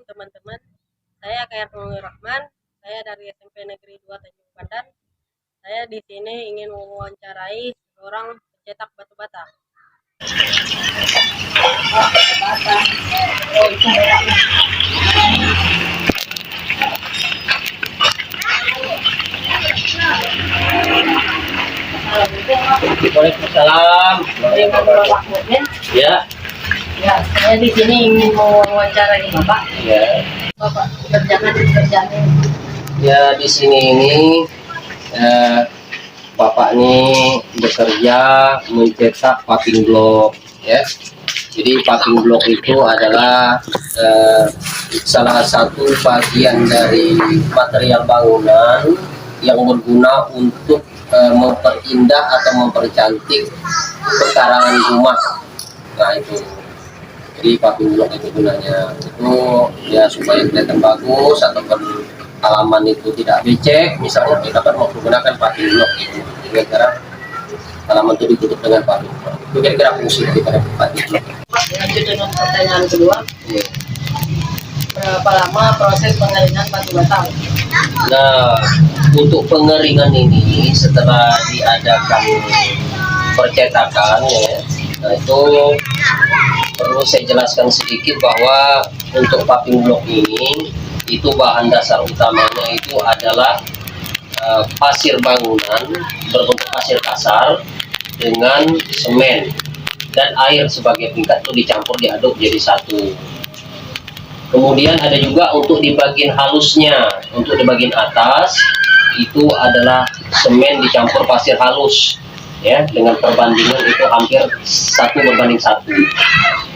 Assalamualaikum teman-teman. Saya Khairul Rahman. Saya dari SMP Negeri 2 Tanjung Pandan. Saya di sini ingin mewawancarai seorang pencetak batu bata. Waalaikumsalam. Ya. Ya, saya di sini ingin mewawancarai Bapak. Ya. Bapak pekerjaan Ya, di sini ini Bapak ini bekerja mencetak paving block, ya. Jadi paving block itu adalah salah satu bagian dari material bangunan yang berguna untuk memperindah atau mempercantik pekarangan rumah. Nah itu. Jadi paving block itu gunanya itu ya supaya kelihatan bagus ataupun halaman itu tidak becek. Misalnya kita kan mau menggunakan paving block itu, kira-kira halaman itu ditutup dengan paving block. Itu kira-kira fungsi daripada paving block. Lanjut dengan pertanyaan kedua. Ya. Berapa lama proses pengeringan batu bata? Nah, untuk pengeringan ini setelah diadakan percetakan, ya, nah itu perlu saya jelaskan sedikit bahwa untuk paving block ini itu bahan dasar utamanya itu adalah pasir bangunan berbentuk pasir kasar dengan semen dan air sebagai tingkat itu dicampur diaduk jadi satu. Kemudian ada juga untuk di bagian halusnya, untuk di bagian atas itu adalah semen dicampur pasir halus, ya, dengan perbandingan itu hampir 1:1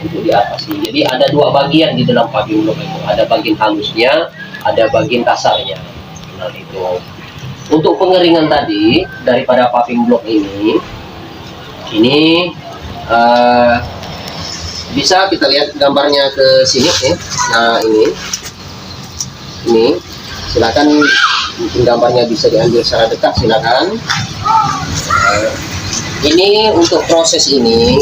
untuk di atas ini. Jadi ada dua bagian di dalam paving block itu, ada bagian halusnya, ada bagian kasarnya. Nah itu untuk pengeringan tadi daripada paving block ini bisa kita lihat gambarnya ke sini, ya. Nah ini silakan, mungkin gambarnya bisa diambil secara dekat, silakan. Ini untuk proses ini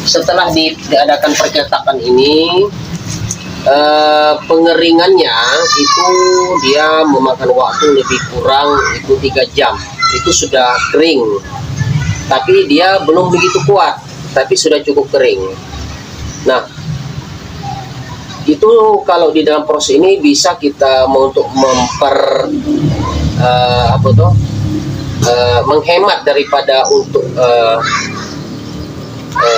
setelah diadakan percetakan ini, pengeringannya itu dia memakan waktu lebih kurang itu 3 jam. Itu sudah kering, tapi dia belum begitu kuat, tapi sudah cukup kering. Nah itu kalau di dalam proses ini bisa kita untuk menghemat daripada untuk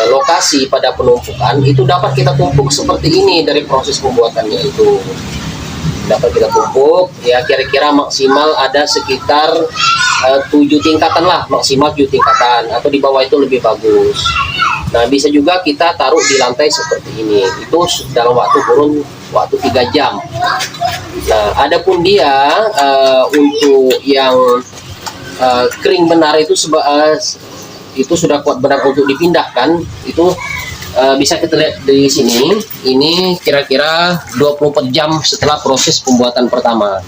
lokasi pada penumpukan, itu dapat kita tumpuk seperti ini. Dari proses pembuatannya itu dapat kita tumpuk, ya kira-kira maksimal ada sekitar 7 tingkatan lah, maksimal 7 tingkatan, atau di bawah itu lebih bagus. Nah bisa juga kita taruh di lantai seperti ini, itu dalam waktu 3 jam. Nah adapun dia untuk yang kering benar itu sudah kuat benar untuk dipindahkan, itu bisa kita lihat di sini. Ini kira-kira 24 jam setelah proses pembuatan pertama.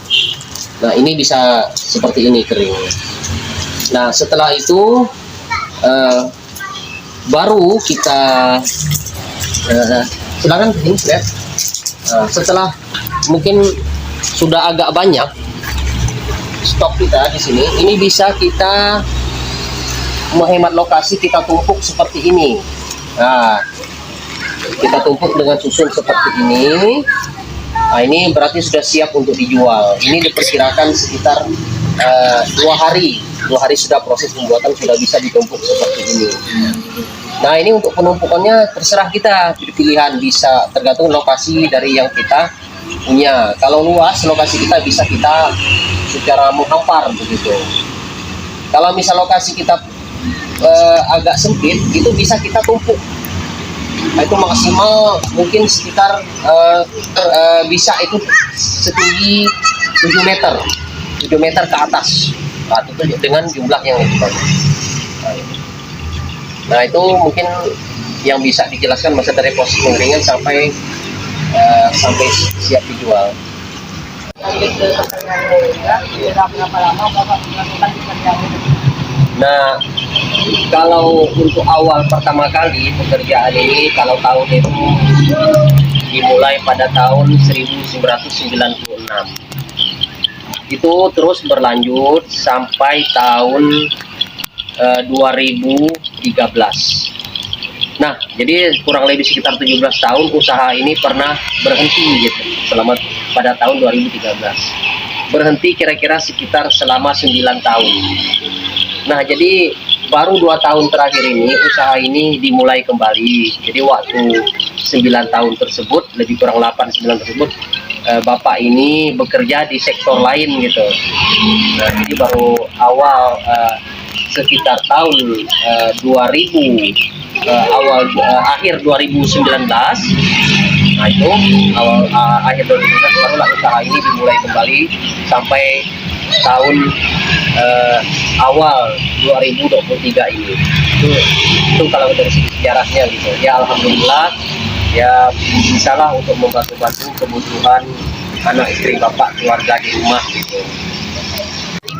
Nah ini bisa seperti ini kering. Nah setelah itu baru kita silakan ini lihat. Setelah mungkin sudah agak banyak stok kita di sini, ini bisa kita menghemat lokasi, kita tumpuk seperti ini. Nah kita tumpuk dengan susun seperti ini. Nah ini berarti sudah siap untuk dijual. Ini diperkirakan sekitar 2 hari sudah proses pembuatan, sudah bisa ditumpuk seperti ini. Nah ini untuk penumpukannya terserah kita, pilihan bisa tergantung lokasi dari yang kita punya. Kalau luas lokasi kita bisa kita secara menghampar begitu. Kalau misal lokasi kita agak sempit, itu bisa kita tumpuk. Nah, itu maksimal mungkin sekitar bisa itu setinggi 7 meter ke atas. Nah, itu dengan jumlah yang lebih banyak. Nah itu mungkin yang bisa dijelaskan masa dari proses pengeringan sampai siap dijual. Lanjut ke pertanyaan kedua, berapa lama Bapak melakukan pekerjaan ini? Nah kalau untuk awal pertama kali pekerjaan ini, kalau tahun itu dimulai pada tahun 1996. Itu terus berlanjut sampai tahun 2013. Nah, jadi kurang lebih sekitar 17 tahun usaha ini pernah berhenti gitu, selama pada tahun 2013. Berhenti kira-kira sekitar selama 9 tahun. Nah, jadi baru 2 tahun terakhir ini usaha ini dimulai kembali. Jadi waktu 9 tahun tersebut, lebih kurang 8-9 tersebut, Bapak ini bekerja di sektor lain gitu. Nah, jadi baru awal sekitar tahun 2000 akhir 2019, nah itu awal akhir 2019 barulah usaha ini dimulai kembali sampai tahun awal 2023 ini. Itu kalau dari segi sejarahnya gitu ya, alhamdulillah ya bisalah untuk membantu-bantu kebutuhan anak istri bapak, keluarga di rumah gitu.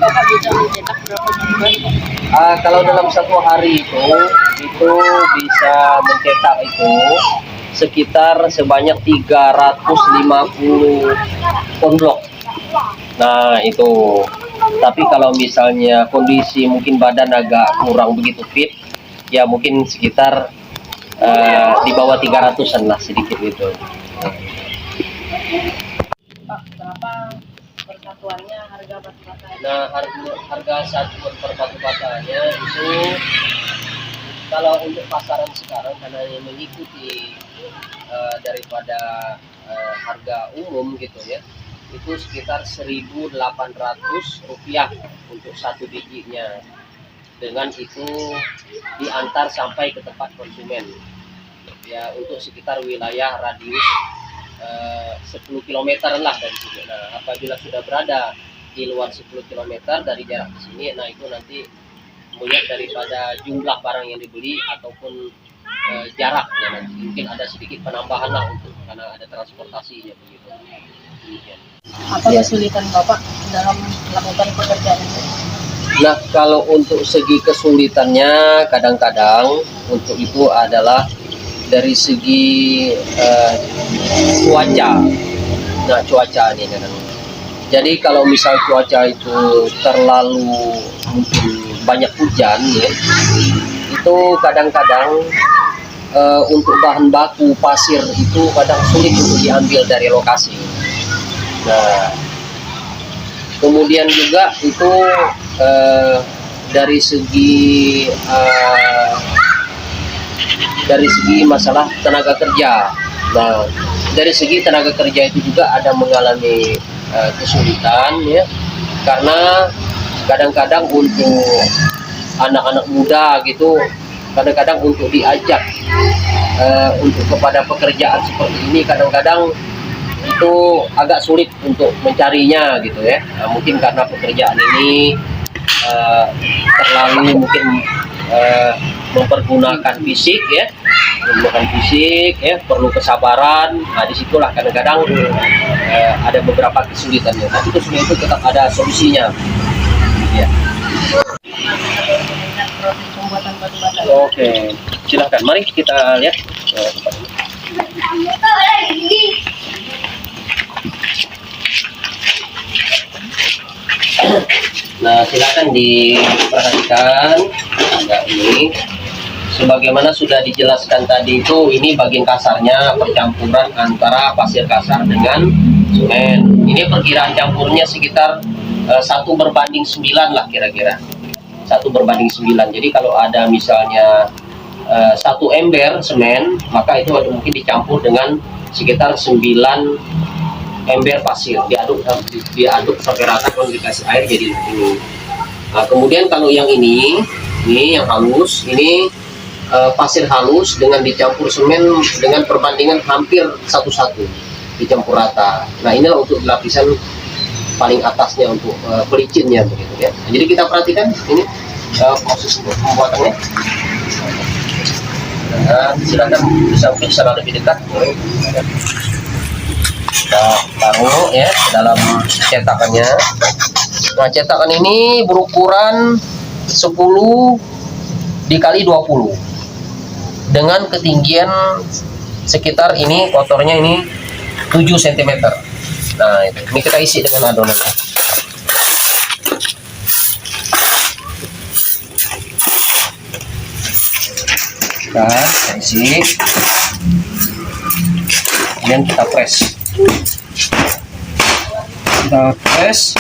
Bapak bisa mencetak berapa bulan? Kalau dalam satu hari itu bisa mencetak itu sekitar sebanyak 350 konblok. Nah itu, tapi kalau misalnya kondisi mungkin badan agak kurang begitu fit, ya mungkin sekitar di bawah 300-an lah sedikit gitu. Pak, berapa persatuannya harga batu bata? Nah, harga satuan per batu batanya itu kalau untuk pasaran sekarang karena mengikuti daripada harga umum gitu ya, itu sekitar Rp1.800 untuk satu bijinya. Dengan itu diantar sampai ke tempat konsumen ya, untuk sekitar wilayah radius 10 km lah dari sini. Nah, apabila sudah berada di luar 10 km dari jarak di sini, nah itu nanti melihat daripada jumlah barang yang dibeli ataupun jaraknya, nanti mungkin ada sedikit penambahan lah untuk karena ada transportasinya begitu. Apa kesulitan Bapak dalam melakukan pekerjaan itu? Nah, kalau untuk segi kesulitannya kadang-kadang untuk itu adalah dari segi cuaca. Nah, cuaca ini kadang. Jadi kalau misal cuaca itu terlalu mungkin banyak hujan ya, itu kadang-kadang untuk bahan baku pasir itu kadang sulit untuk diambil dari lokasi. Nah, kemudian juga itu dari segi masalah tenaga kerja. Nah, dari segi tenaga kerja itu juga ada mengalami kesulitan ya, karena kadang-kadang untuk anak-anak muda gitu, kadang-kadang untuk diajak untuk kepada pekerjaan seperti ini kadang-kadang itu agak sulit untuk mencarinya gitu ya. Nah, mungkin karena pekerjaan ini terlalu mungkin mempergunakan fisik ya, perlu kesabaran. Nah, disitulah kadang-kadang ada beberapa kesulitannya, tapi kesulitan itu tetap ada solusinya ya. Proses pembuatan batu bata. Oke, silahkan mari kita lihat tempat ini. Nah, silakan diperhatikan agak ini. Sebagaimana sudah dijelaskan tadi itu, ini bagian kasarnya percampuran antara pasir kasar dengan semen. Ini perkiraan campurnya sekitar 1:9 lah kira-kira. 1:9. Jadi kalau ada misalnya 1 ember semen, maka itu mungkin dicampur dengan sekitar 9 ember pasir, diaduk sampai rata, kalau dikasih air jadi ini. Nah, kemudian kalau yang ini yang halus, ini pasir halus dengan dicampur semen dengan perbandingan hampir 1:1 dicampur rata. Nah, inilah untuk lapisan paling atasnya untuk pelicinnya begitu ya. Nah, jadi kita perhatikan ini proses pembuatannya. Nah, silakan bisa secara lebih dekat. Kita taruh ya dalam cetakannya. Nah, cetakan ini berukuran 10 dikali 20 dengan ketinggian sekitar ini kotornya ini 7 cm. Nah, ini kita isi dengan adonan. Kita isi, kemudian kita press. Kita press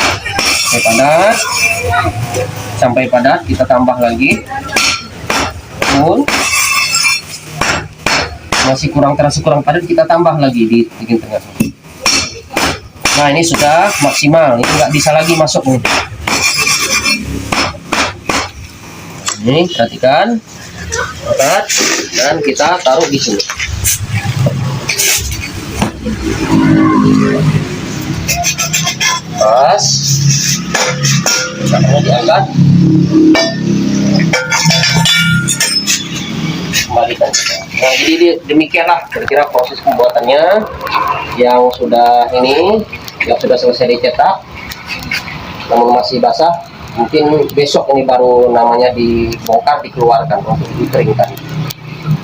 sampai padat, kita tambah lagi. Masih terasa kurang padat, kita tambah lagi di bagian tengah. Nah, ini sudah maksimal, ini nggak bisa lagi masuk nih. Ini perhatikan, padat, dan kita taruh di sini. Pas, caranya diangkat, kembalikan. Nah, jadi demikianlah kira-kira proses pembuatannya yang sudah selesai dicetak, namun masih basah. Mungkin besok ini baru namanya dibongkar, dikeluarkan untuk dikeringkan.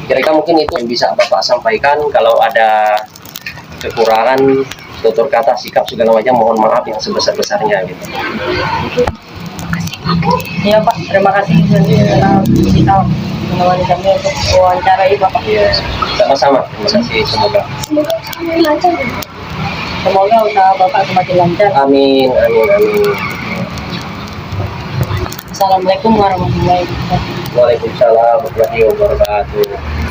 Kira-kira mungkin itu yang bisa Bapak sampaikan. Kalau ada kekurangan tutur kata, sikap segala macam, mohon maaf yang sebesar-besarnya gitu. Iya Pak, terima kasih telah kita menemani kami untuk wawancarai Bapak. Iya, sama-sama. Terima kasih, semoga. Semoga usaha Bapak semakin lancar. Amin, amin, amin. Assalamualaikum warahmatullahi wabarakatuh. Waalaikumsalam warahmatullahi wabarakatuh.